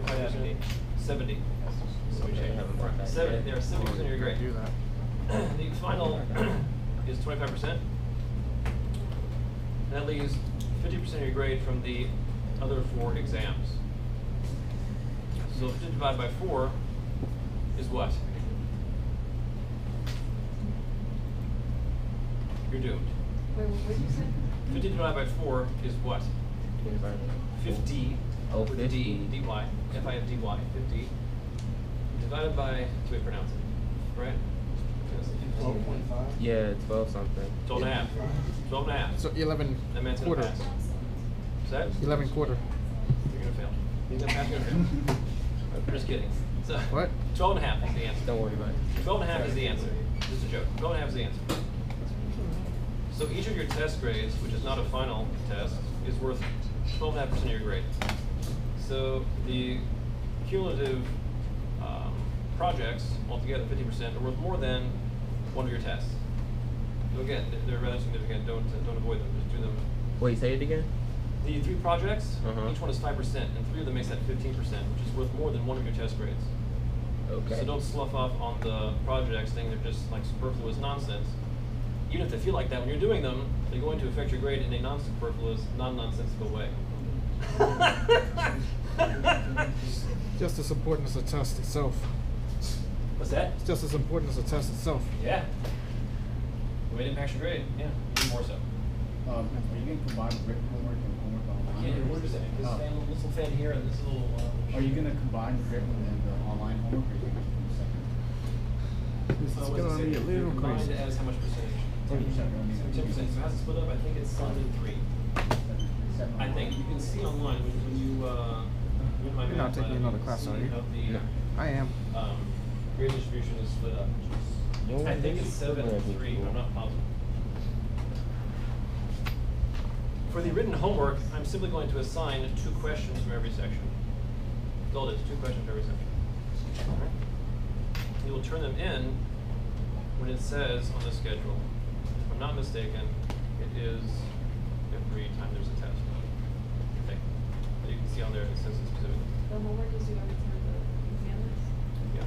75%, 70. So we change that. 70. There are 70% of your grade. Do that. The final is 25%. That leaves 50% of your grade from the other 4 exams. So 50 divided by 4 is what? You're doomed. Wait, what did you say? 50 divided by 4 is what? 50. Oh, with 50. D, dy, F-I-F-D-Y, 50. Divided by, can we pronounce it? Right? 12.5. Yeah, 12 something. 12 and a half. 12 and a half. So 11 That man's gonna quarter. pass. Is that? 11 quarter. You're gonna fail. He's gonna pass, you're gonna fail. I'm just kidding. So, What? 12 and a half is the answer. Don't worry about it. 12 and a half is the answer. Just a joke. 12 and a half is the answer. So each of your test grades, which is not a final test, is worth 12.5% of your grade. So the cumulative projects, altogether 50%, are worth more than one of your tests. So again, they're rather significant. Don't avoid them. Just do them. Wait, say it again? The 3 projects, Uh-huh. each one is 5%, and 3 of them makes that 15%, which is worth more than one of your test grades. Okay. So don't slough off on the projects, saying they're just like superfluous nonsense. Even if they feel like that when you're doing them, they're going to affect your grade in a non-superfluous, non-nonsensical way. Just as important as the test itself. What's that? It's just as important as the test itself. Yeah. The way it impacts your grade, yeah, even more so. Are you going to combine written homework and homework online? What is it? This Oh. fan, this little fan here and this little. Are you going to combine the written and the online homework, or are you going to do them separate? This is gonna be a little combined crazy. as how much percentage? 10%. 10%. So how's it split up? I think it's 7 and 3. I think you can see online when you read my You're not math taking lab, another you can class, see are you? how the No. I am. grade distribution is split up. I think it's 7 and 3, but I'm not positive. For the written homework, I'm simply going to assign 2 questions from every section. That's all it is, 2 questions for every section. Alright. You will turn them in when it says on the schedule. If I'm not mistaken, it is every time there's a test. I think. But you can see on there it says it specifically. The homework is due every time the exam is? Yeah.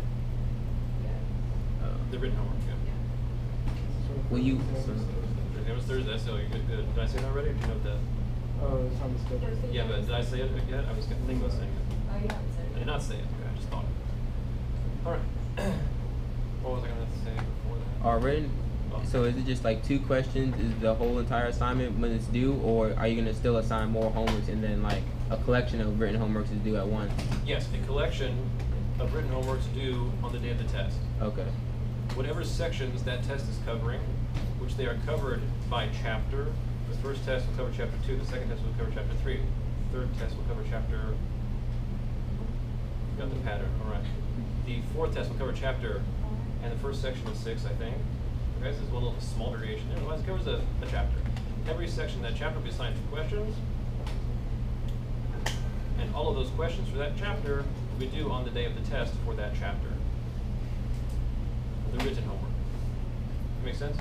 Yeah. The written homework, yeah. Yeah. Will you? It was Thursday, so you're good. Did I say that already? Or did you note that? It's on the schedule. Thursday, Yeah, but did I say it yet? I was thinking about saying it. Oh, you haven't said it. I did not say it. Okay, I just thought it. All right. What was I going to say before that? Are written? Oh. So is it just like 2 questions? Is the whole entire assignment when it's due, or are you gonna still assign more homeworks and then like a collection of written homeworks is due at once? Yes, a collection of written homeworks due on the day of the test. Okay. Whatever sections that test is covering, which they are covered by chapter. The first test will cover chapter 2. The second test will cover chapter 3. The third test will cover chapter. Got the pattern. All right. The fourth test will cover chapter, and the first section of 6, I think. Okay, this is one little small variation there. Otherwise, it covers a chapter. Every section of that chapter will be assigned 2 questions, and all of those questions for that chapter will be due on the day of the test for that chapter. The written homework. Make sense?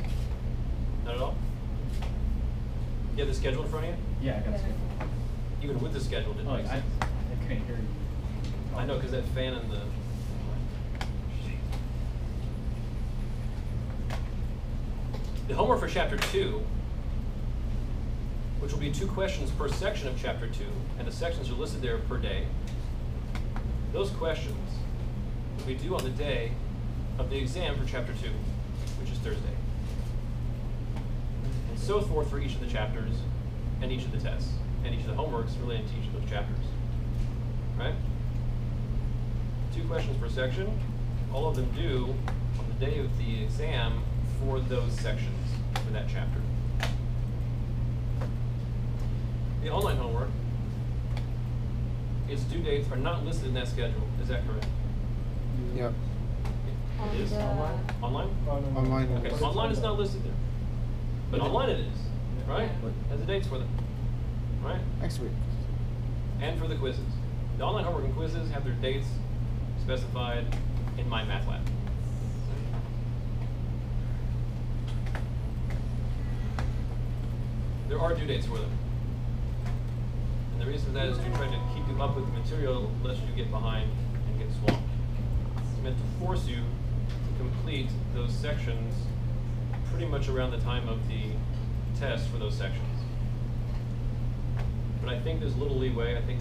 Not at all? You have the schedule in front of you? Yeah, I got it. Even with the schedule, it didn't Oh, make I sense. couldn't hear you. I know, because that fan and the. The homework for chapter 2, which will be 2 questions per section of chapter 2, and the sections are listed there per day. Those questions will be due on the day of the exam for chapter 2, which is Thursday. And so forth for each of the chapters, and each of the tests, and each of the homeworks related to each of those chapters. Right? 2 questions per section, all of them due on the day of the exam for those sections for that chapter. The online homework, its due dates are not listed in that schedule. Is that correct? Yep. It is? Online? Online. Okay, so online is not listed there. But online it is, right? Has the dates for them, right? Next week. And for the quizzes. The online homework and quizzes have their dates specified in my math lab. There are due dates for them. And the reason for that is to try to keep you up with the material lest you get behind and get swamped. It's meant to force you to complete those sections pretty much around the time of the test for those sections. But I think there's a little leeway. I think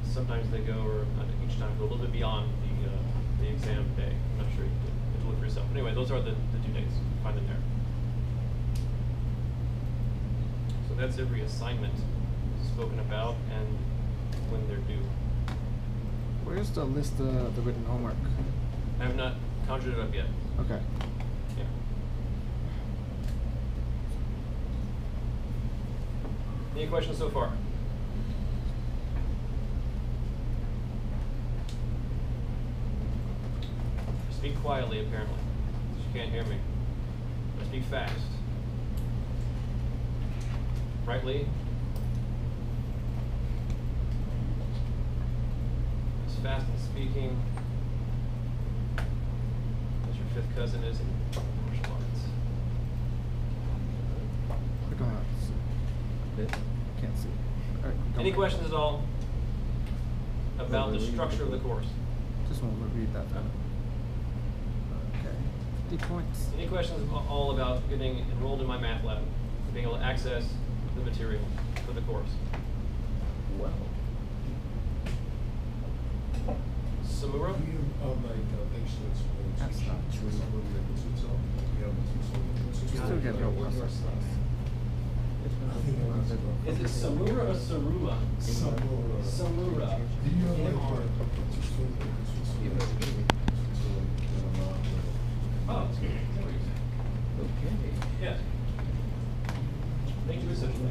sometimes they go, or not each time, go a little bit beyond the exam day. I'm not sure. You have to look for yourself. Anyway, those are the due dates. Find them there. So that's every assignment spoken about and when they're due. Where's the list of the written homework? I have not conjured it up yet. Okay. Yeah. Any questions so far? Speak quietly, apparently. You can't hear me. Speak fast. Right, Lee? As fast in speaking as your fifth cousin is in martial arts. Click on that. This? Can't see. All right, go Any back. questions at all about the structure of the course? Just want to read that. Okay. 50 points. Any questions all about getting enrolled in my math lab, being able to access the material for the course? Well. Samura? That's not true. You still get no work. Is it Samura or Sarua? Samura. Oh, Okay. yes. Thank you, essentially.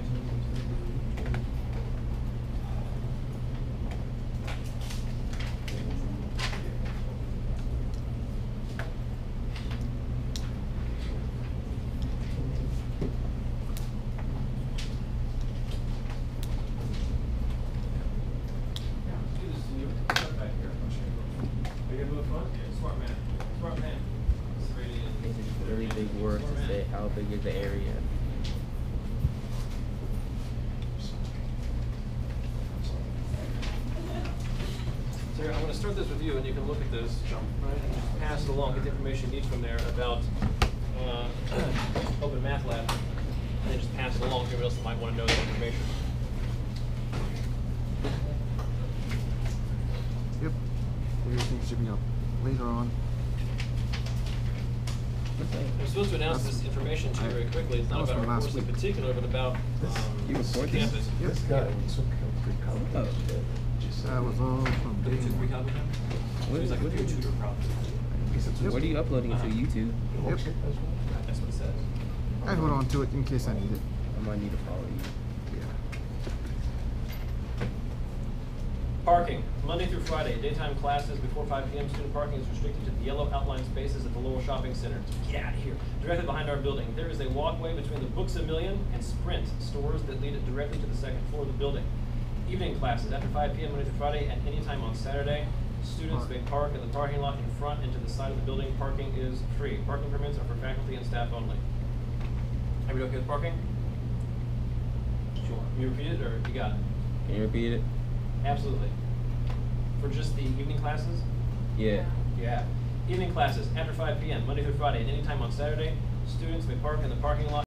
This is really big words to say. How big is the area? So I'm going to start this with you, and you can look at this, right, and just pass it along, get the information you need from there about Open Math Lab, and then just pass it along to everybody else that might want to know that information. Yep. Everything should be up later on. I'm supposed to announce this information to you very quickly. It's That not was about from our last course in week. particular, but about You record this? campus. Yep. Oh. That was all from Did you day take one. pre-calc with him? What He was is- like a what peer is- tutor probably. Yep. What are you uploading it to YouTube? Yep. That's what it says. I hold on to it in case I need it. I might need to follow you. Yeah. Parking, Monday through Friday, daytime classes before 5 p.m. Student parking is restricted to the yellow outline spaces at the Lowell Shopping Center. Get out of here. Directly behind our building, there is a walkway between the Books A Million and Sprint stores that lead it directly to the second floor of the building. Evening classes after 5 p.m. Monday through Friday and anytime on Saturday. Students may park in the parking lot in front and to the side of the building. Parking is free. Parking permits are for faculty and staff only. Everybody okay with parking? Sure. You repeat it or you got it? Can you repeat it? Absolutely. For just the evening classes? Yeah. Yeah. Evening classes after 5 p.m. Monday through Friday and anytime on Saturday. Students may park in the parking lot